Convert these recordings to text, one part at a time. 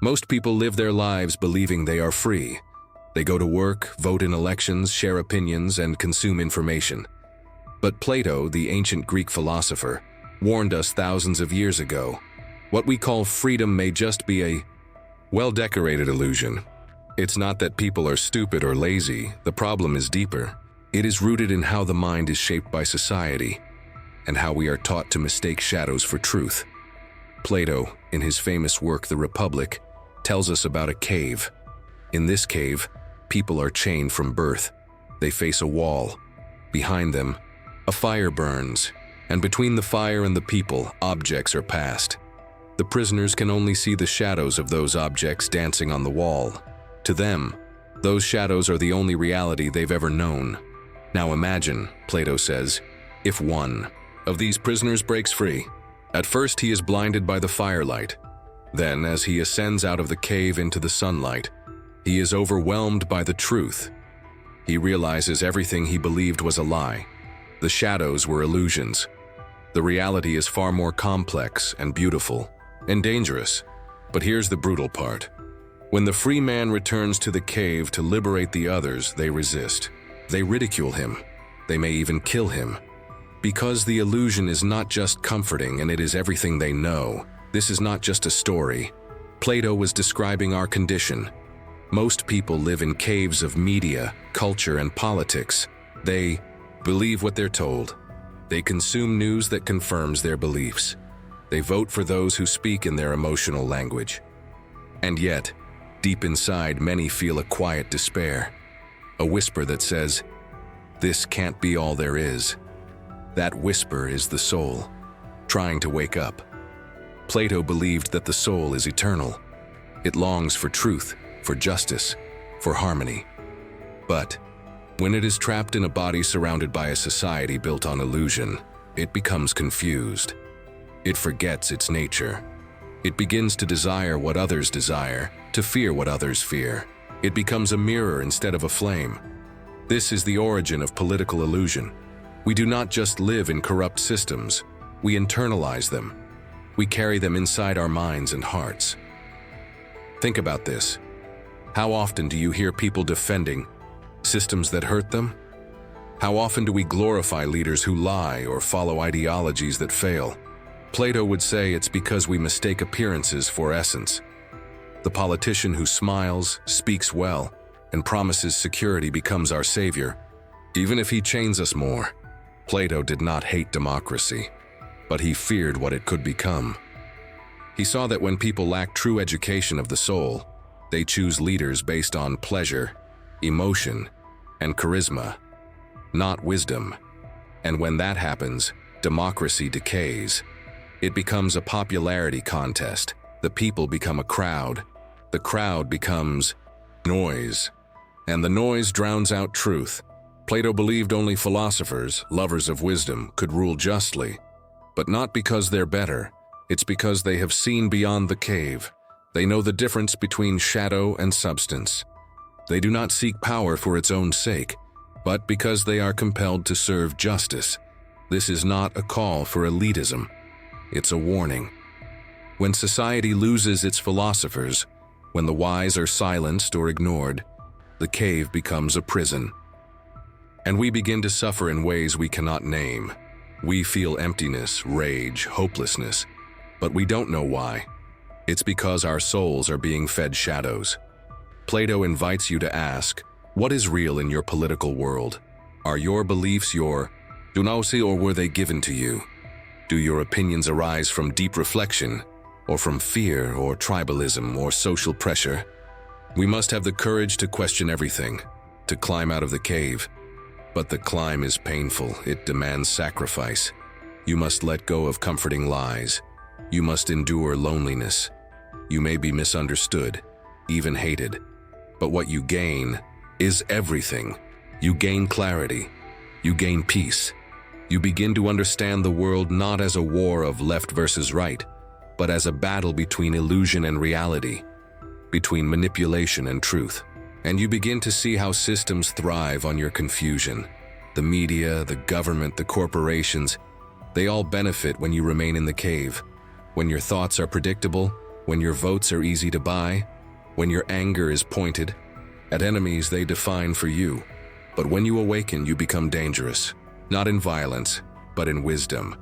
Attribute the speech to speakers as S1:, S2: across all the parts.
S1: Most people live their lives believing they are free. They go to work, vote in elections, share opinions, and consume information. But Plato, the ancient Greek philosopher, warned us thousands of years ago. What we call freedom may just be a well-decorated illusion. It's not that people are stupid or lazy. The problem is deeper. It is rooted in how the mind is shaped by society and how we are taught to mistake shadows for truth. Plato, in his famous work The Republic, tells us about a cave. In this cave, people are chained from birth. They face a wall. Behind them, a fire burns, and between the fire and the people, objects are passed. The prisoners can only see the shadows of those objects dancing on the wall. To them, those shadows are the only reality they've ever known. Now imagine, Plato says, if one of these prisoners breaks free. At first he is blinded by the firelight. Then, as he ascends out of the cave into the sunlight, he is overwhelmed by the truth. He realizes everything he believed was a lie. The shadows were illusions. The reality is far more complex and beautiful and dangerous. But here's the brutal part. When the free man returns to the cave to liberate the others, they resist. They ridicule him. They may even kill him. Because the illusion is not just comforting and it is everything they know. This is not just a story. Plato was describing our condition. Most people live in caves of media, culture, and politics. They believe what they're told. They consume news that confirms their beliefs. They vote for those who speak in their emotional language. And yet, deep inside, many feel a quiet despair. A whisper that says, "This can't be all there is." That whisper is the soul, trying to wake up. Plato believed that the soul is eternal. It longs for truth, for justice, for harmony. But when it is trapped in a body surrounded by a society built on illusion, it becomes confused. It forgets its nature. It begins to desire what others desire, to fear what others fear. It becomes a mirror instead of a flame. This is the origin of political illusion. We do not just live in corrupt systems, we internalize them. We carry them inside our minds and hearts. Think about this. How often do you hear people defending systems that hurt them? How often do we glorify leaders who lie or follow ideologies that fail? Plato would say it's because we mistake appearances for essence. The politician who smiles, speaks well, and promises security becomes our savior, even if he chains us more. Plato did not hate democracy, but he feared what it could become. He saw that when people lack true education of the soul, they choose leaders based on pleasure, emotion, and charisma, not wisdom. And when that happens, democracy decays. It becomes a popularity contest. The people become a crowd. The crowd becomes noise. And the noise drowns out truth. Plato believed only philosophers, lovers of wisdom, could rule justly. But not because they're better. It's because they have seen beyond the cave. They know the difference between shadow and substance. They do not seek power for its own sake, but because they are compelled to serve justice. This is not a call for elitism. It's a warning. When society loses its philosophers, when the wise are silenced or ignored, the cave becomes a prison. And we begin to suffer in ways we cannot name. We feel emptiness, rage, hopelessness, but we don't know why. It's because our souls are being fed shadows. Plato invites you to ask, what is real in your political world? Are your beliefs your dunausi, or were they given to you? Do your opinions arise from deep reflection, or from fear or tribalism or social pressure? We must have the courage to question everything, to climb out of the cave. But the climb is painful. It demands sacrifice. You must let go of comforting lies. You must endure loneliness. You may be misunderstood, even hated. But what you gain is everything. You gain clarity. You gain peace. You begin to understand the world not as a war of left versus right, but as a battle between illusion and reality, between manipulation and truth. And you begin to see how systems thrive on your confusion. The media, the government, the corporations, they all benefit when you remain in the cave. When your thoughts are predictable, when your votes are easy to buy, when your anger is pointed at enemies they define for you. But when you awaken, you become dangerous, not in violence, but in wisdom.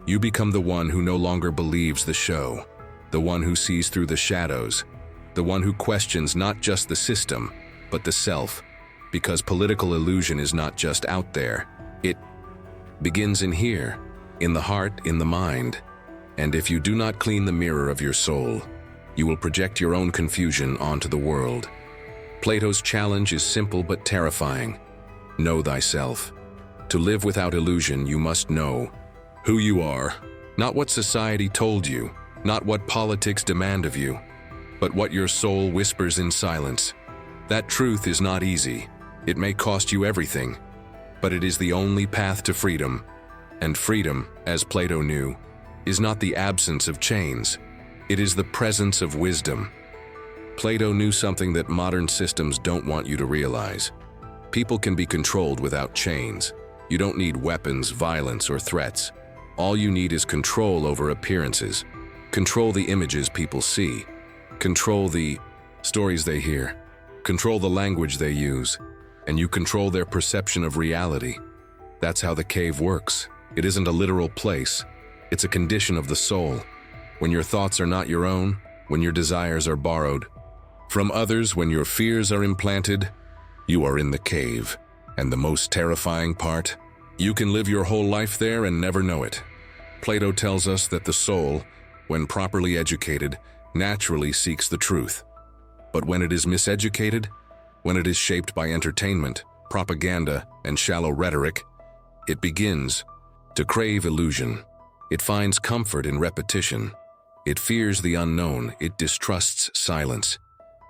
S1: You become the one who no longer believes the show, the one who sees through the shadows, the one who questions not just the system, but the self, because political illusion is not just out there. It begins in here, in the heart, in the mind. And if you do not clean the mirror of your soul, you will project your own confusion onto the world. Plato's challenge is simple but terrifying. Know thyself. To live without illusion, you must know who you are, not what society told you, not what politics demand of you, but what your soul whispers in silence. That truth is not easy. It may cost you everything, but it is the only path to freedom. And freedom, as Plato knew, is not the absence of chains. It is the presence of wisdom. Plato knew something that modern systems don't want you to realize. People can be controlled without chains. You don't need weapons, violence, or threats. All you need is control over appearances. Control the images people see. Control the stories they hear. Control the language they use. And you control their perception of reality. That's how the cave works. It isn't a literal place. It's a condition of the soul. When your thoughts are not your own, when your desires are borrowed from others, when your fears are implanted, you are in the cave. And the most terrifying part, you can live your whole life there and never know it. Plato tells us that the soul, when properly educated, naturally seeks the truth. But when it is miseducated, when it is shaped by entertainment, propaganda, and shallow rhetoric, it begins to crave illusion. It finds comfort in repetition. It fears the unknown. It distrusts silence.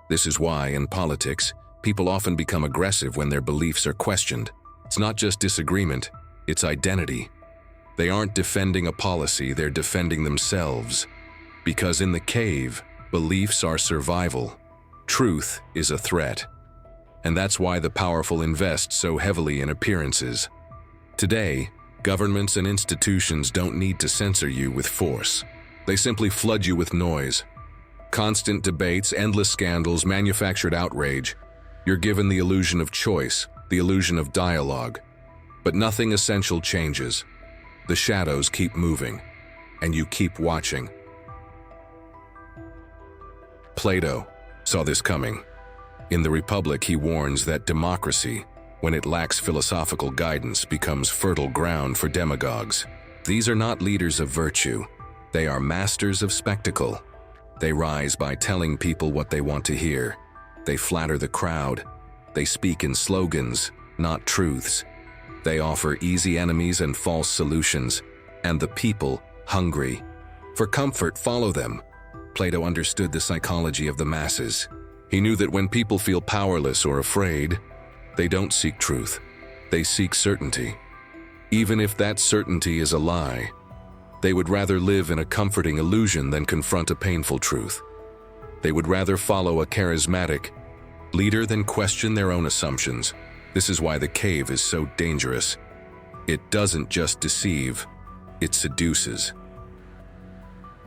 S1: This is why, in politics, people often become aggressive when their beliefs are questioned. It's not just disagreement, it's identity. They aren't defending a policy, they're defending themselves. Because in the cave, beliefs are survival. Truth is a threat. And that's why the powerful invest so heavily in appearances. Today, governments and institutions don't need to censor you with force. They simply flood you with noise. Constant debates, endless scandals, manufactured outrage. You're given the illusion of choice, the illusion of dialogue. But nothing essential changes. The shadows keep moving, and you keep watching. Plato saw this coming. In the Republic, he warns that democracy, when it lacks philosophical guidance, becomes fertile ground for demagogues. These are not leaders of virtue. They are masters of spectacle. They rise by telling people what they want to hear. They flatter the crowd. They speak in slogans, not truths. They offer easy enemies and false solutions, and the people, hungry for comfort, follow them. Plato understood the psychology of the masses. He knew that when people feel powerless or afraid, they don't seek truth. They seek certainty. Even if that certainty is a lie, they would rather live in a comforting illusion than confront a painful truth. They would rather follow a charismatic leader than question their own assumptions. This is why the cave is so dangerous. It doesn't just deceive, it seduces.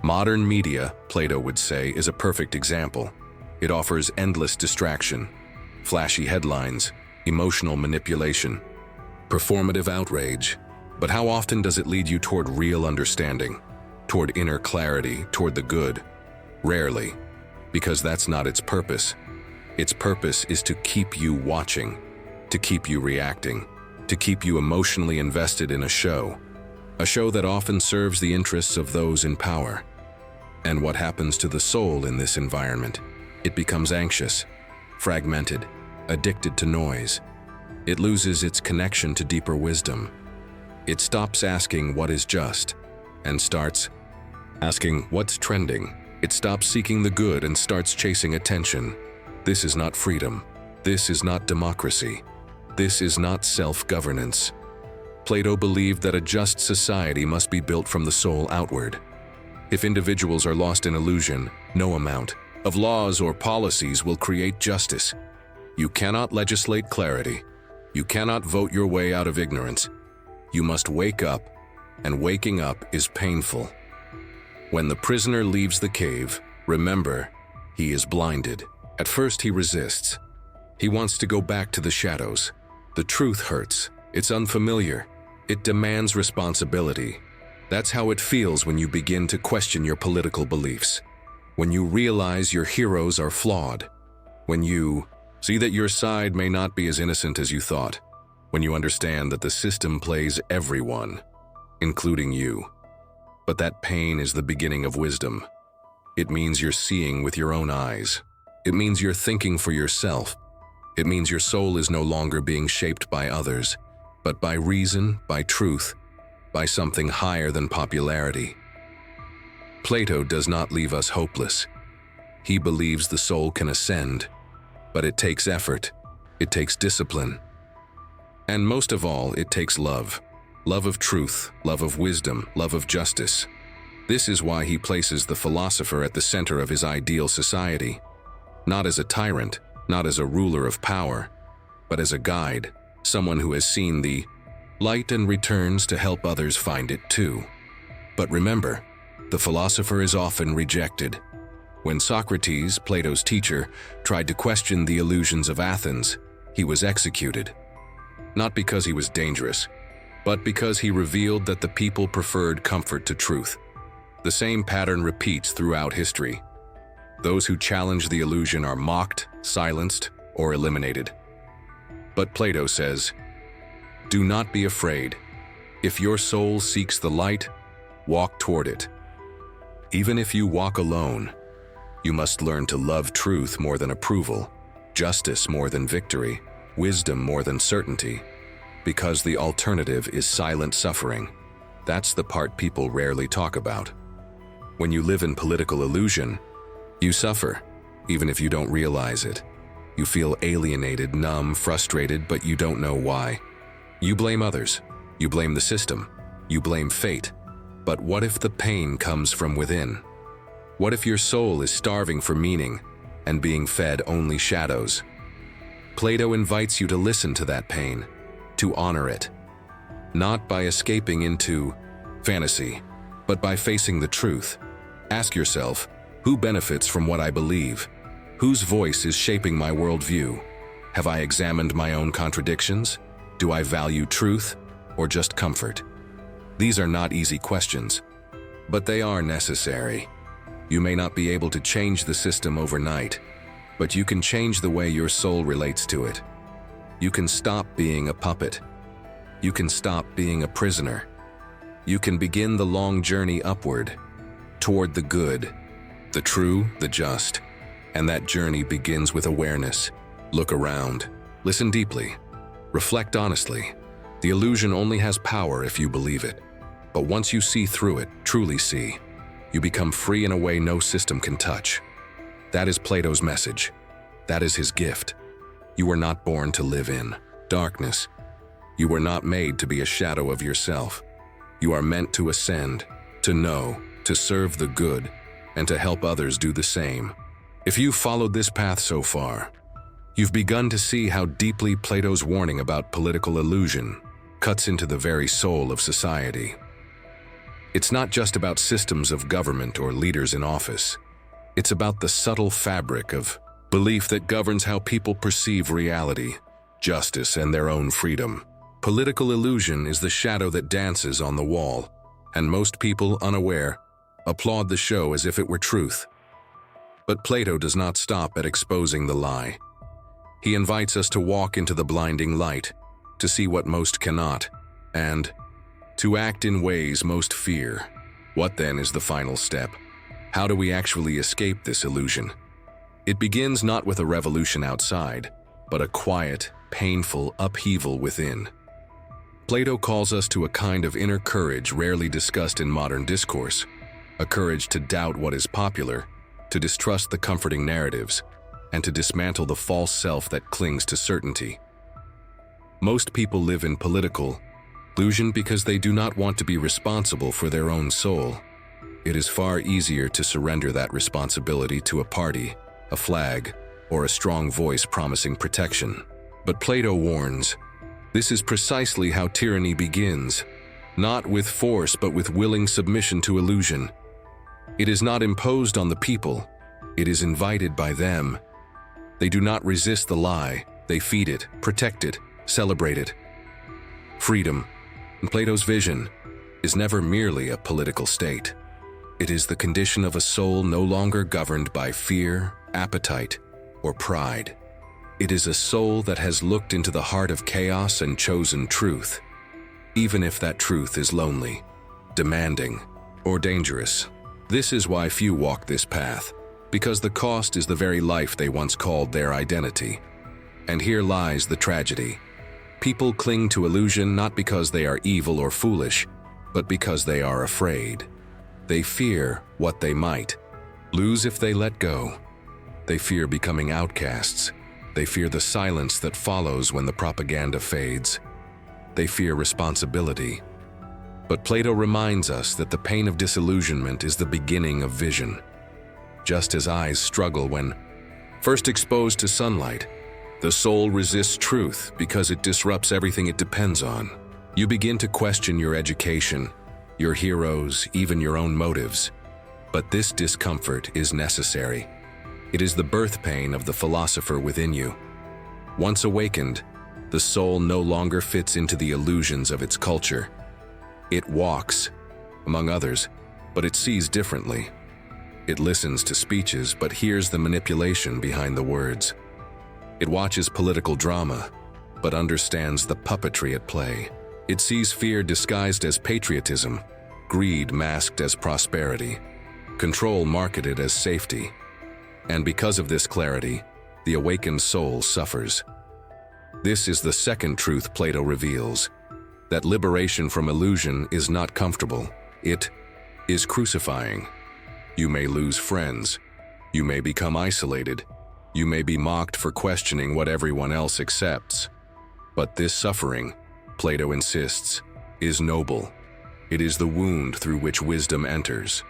S1: Modern media, Plato would say, is a perfect example. It offers endless distraction, flashy headlines, emotional manipulation, performative outrage. But how often does it lead you toward real understanding, toward inner clarity, toward the good? Rarely, because that's not its purpose. Its purpose is to keep you watching, to keep you reacting, to keep you emotionally invested in a show that often serves the interests of those in power. And what happens to the soul in this environment? It becomes anxious, fragmented, addicted to noise. It loses its connection to deeper wisdom. It stops asking what is just and starts asking what's trending. It stops seeking the good and starts chasing attention. This is not freedom. This is not democracy. This is not self-governance. Plato believed that a just society must be built from the soul outward. If individuals are lost in illusion, no amount of laws or policies will create justice. You cannot legislate clarity. You cannot vote your way out of ignorance. You must wake up, and waking up is painful. When the prisoner leaves the cave, Remember, he is blinded. At first he resists. He wants to go back to the shadows. The truth hurts. It's unfamiliar. It demands responsibility. That's how it feels when you begin to question your political beliefs. When you realize your heroes are flawed. When you see that your side may not be as innocent as you thought. When you understand that the system plays everyone, including you. But that pain is the beginning of wisdom. It means you're seeing with your own eyes. It means you're thinking for yourself. It means your soul is no longer being shaped by others, but by reason, by truth, by something higher than popularity. Plato does not leave us hopeless. He believes the soul can ascend, but it takes effort, it takes discipline. And most of all, it takes love. Love of truth, love of wisdom, love of justice. This is why he places the philosopher at the center of his ideal society. Not as a tyrant, not as a ruler of power, but as a guide, someone who has seen the light and returns to help others find it too. But remember, the philosopher is often rejected. When Socrates, Plato's teacher, tried to question the illusions of Athens, he was executed. Not because he was dangerous, but because he revealed that the people preferred comfort to truth. The same pattern repeats throughout history. Those who challenge the illusion are mocked, silenced, or eliminated. But Plato says, "Do not be afraid. If your soul seeks the light, walk toward it. Even if you walk alone, you must learn to love truth more than approval, justice more than victory, wisdom more than certainty, because the alternative is silent suffering." That's the part people rarely talk about. When you live in political illusion, you suffer, even if you don't realize it. You feel alienated, numb, frustrated, but you don't know why. You blame others. You blame the system. You blame fate. But what if the pain comes from within? What if your soul is starving for meaning and being fed only shadows? Plato invites you to listen to that pain, to honor it. Not by escaping into fantasy, but by facing the truth. Ask yourself, who benefits from what I believe? Whose voice is shaping my worldview? Have I examined my own contradictions? Do I value truth or just comfort? These are not easy questions, but they are necessary. You may not be able to change the system overnight, but you can change the way your soul relates to it. You can stop being a puppet. You can stop being a prisoner. You can begin the long journey upward, toward the good, the true, the just. And that journey begins with awareness. Look around. Listen deeply. Reflect honestly. The illusion only has power if you believe it. But once you see through it, truly see, you become free in a way no system can touch. That is Plato's message. That is his gift. You were not born to live in darkness. You were not made to be a shadow of yourself. You are meant to ascend, to know, to serve the good, and to help others do the same. If you've followed this path so far, you've begun to see how deeply Plato's warning about political illusion cuts into the very soul of society. It's not just about systems of government or leaders in office. It's about the subtle fabric of belief that governs how people perceive reality, justice, and their own freedom. Political illusion is the shadow that dances on the wall, and most people, unaware, applaud the show as if it were truth. But Plato does not stop at exposing the lie. He invites us to walk into the blinding light, to see what most cannot, and to act in ways most fear. What then is the final step? How do we actually escape this illusion? It begins not with a revolution outside, but a quiet, painful upheaval within. Plato calls us to a kind of inner courage rarely discussed in modern discourse, a courage to doubt what is popular, to distrust the comforting narratives, and to dismantle the false self that clings to certainty. Most people live in political illusion because they do not want to be responsible for their own soul. It is far easier to surrender that responsibility to a party, a flag, or a strong voice promising protection. But Plato warns, this is precisely how tyranny begins, not with force but with willing submission to illusion. It is not imposed on the people, It is invited by them. They do not resist the lie. They feed it, protect it, celebrate it. Freedom, in Plato's vision, is never merely a political state. It is the condition of a soul no longer governed by fear, appetite, or pride. It is a soul that has looked into the heart of chaos and chosen truth, even if that truth is lonely, demanding, or dangerous. This is why few walk this path, because the cost is the very life they once called their identity. And here lies the tragedy. People cling to illusion not because they are evil or foolish, but because they are afraid. They fear what they might lose if they let go. They fear becoming outcasts. They fear the silence that follows when the propaganda fades. They fear responsibility. But Plato reminds us that the pain of disillusionment is the beginning of vision. Just as eyes struggle when first exposed to sunlight, the soul resists truth because it disrupts everything it depends on. You begin to question your education, your heroes, even your own motives. But this discomfort is necessary. It is the birth pain of the philosopher within you. Once awakened, the soul no longer fits into the illusions of its culture. It walks, among others, but it sees differently. It listens to speeches but hears the manipulation behind the words. It watches political drama, but understands the puppetry at play. It sees fear disguised as patriotism, greed masked as prosperity, control marketed as safety. And because of this clarity, the awakened soul suffers. This is the second truth Plato reveals, that liberation from illusion is not comfortable. It is crucifying. You may lose friends. You may become isolated. You may be mocked for questioning what everyone else accepts. But this suffering, Plato insists, is noble. It is the wound through which wisdom enters.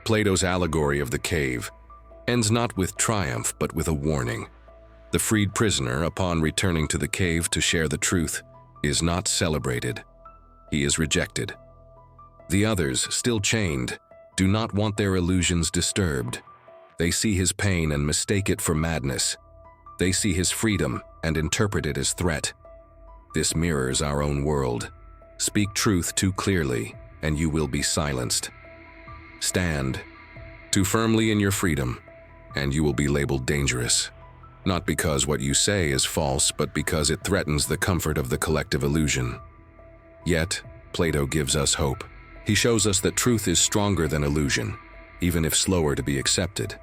S1: Plato's allegory of the cave ends not with triumph but with a warning. The freed prisoner, upon returning to the cave to share the truth, is not celebrated. He is rejected. The others, still chained, do not want their illusions disturbed. They see his pain and mistake it for madness. They see his freedom and interpret it as threat. This mirrors our own world. Speak truth too clearly, and you will be silenced. Stand too firmly in your freedom, and you will be labeled dangerous. Not because what you say is false, but because it threatens the comfort of the collective illusion. Yet, Plato gives us hope. He shows us that truth is stronger than illusion, even if slower to be accepted.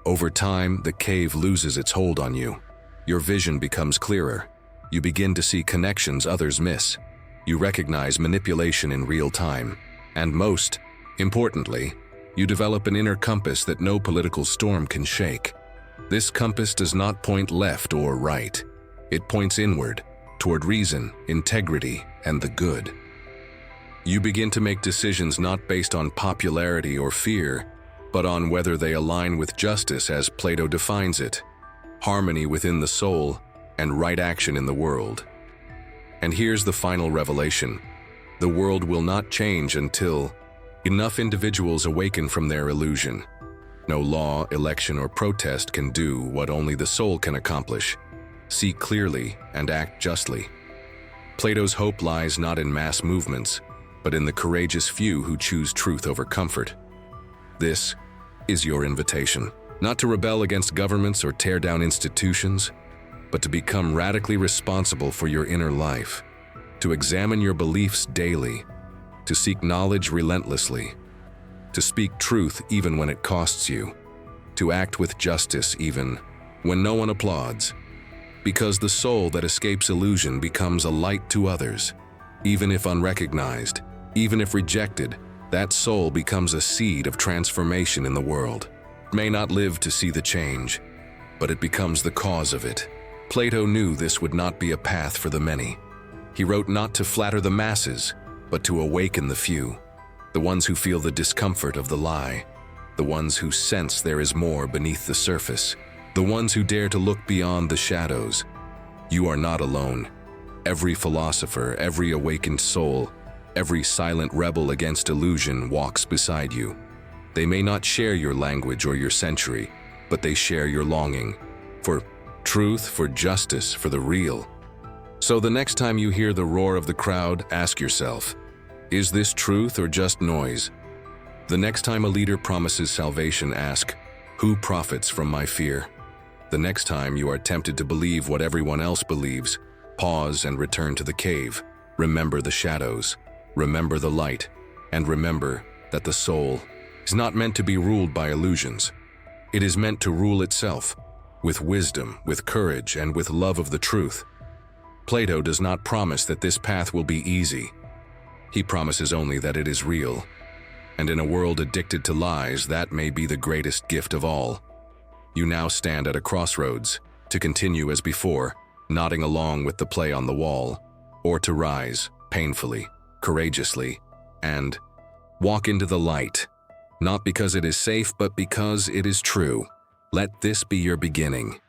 S1: Over time, the cave loses its hold on you. Your vision becomes clearer. You begin to see connections others miss. You recognize manipulation in real time. And most importantly, you develop an inner compass that no political storm can shake. This compass does not point left or right. It points inward, toward reason, integrity, and the good. You begin to make decisions not based on popularity or fear, but on whether they align with justice as Plato defines it, harmony within the soul, and right action in the world. And here's the final revelation. The world will not change until enough individuals awaken from their illusion. No law, election, or protest can do what only the soul can accomplish. See clearly and act justly. Plato's hope lies not in mass movements, but in the courageous few who choose truth over comfort. This is your invitation, not to rebel against governments or tear down institutions, but to become radically responsible for your inner life, to examine your beliefs daily, to seek knowledge relentlessly, to speak truth even when it costs you, to act with justice even when no one applauds, because the soul that escapes illusion becomes a light to others. Even if unrecognized, even if rejected, that soul becomes a seed of transformation in the world. It may not live to see the change, but it becomes the cause of it. Plato knew this would not be a path for the many. He wrote not to flatter the masses, but to awaken the few, the ones who feel the discomfort of the lie, the ones who sense there is more beneath the surface, the ones who dare to look beyond the shadows. You are not alone. Every philosopher, every awakened soul, every silent rebel against illusion walks beside you. They may not share your language or your century, but they share your longing for truth, for justice, for the real. So the next time you hear the roar of the crowd, ask yourself, is this truth or just noise? The next time a leader promises salvation, ask, who profits from my fear? The next time you are tempted to believe what everyone else believes, pause and return to the cave. Remember the shadows, remember the light, and remember that the soul is not meant to be ruled by illusions. It is meant to rule itself, with wisdom, with courage, and with love of the truth. Plato does not promise that this path will be easy. He promises only that it is real. And in a world addicted to lies, that may be the greatest gift of all. You now stand at a crossroads, to continue as before, nodding along with the play on the wall, or to rise, painfully, courageously, and walk into the light, not because it is safe, but because it is true. Let this be your beginning.